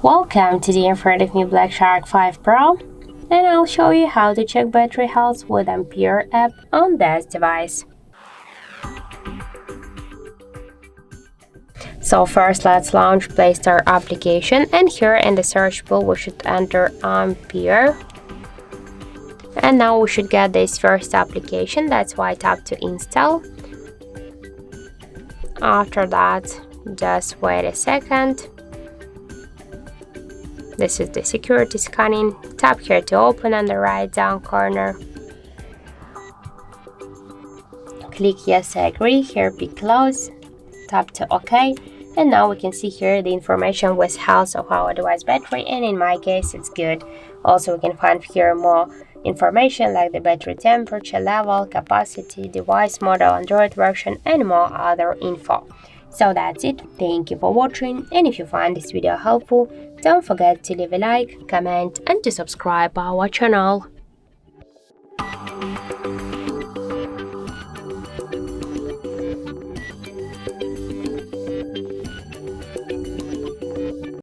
Welcome to the XIAOMI Black Shark 5 Pro, and I'll show you how to check battery health with Ampere app on this device. So first let's launch Play Store application, and here in the search bar we should enter Ampere. And now we should get this first application, that's why I tap to install. After that, just wait a second. This is the security scanning. Tap here to open on the right down corner. Click yes, I agree. Here pick close. Tap to OK. And now we can see here the information with health of our device battery, and in my case it's good. Also we can find here more information like the battery temperature, level, capacity, device model, Android version, and more other info. So that's it. Thank you for watching, and if you find this video helpful, don't forget to leave a like, comment and to subscribe our channel.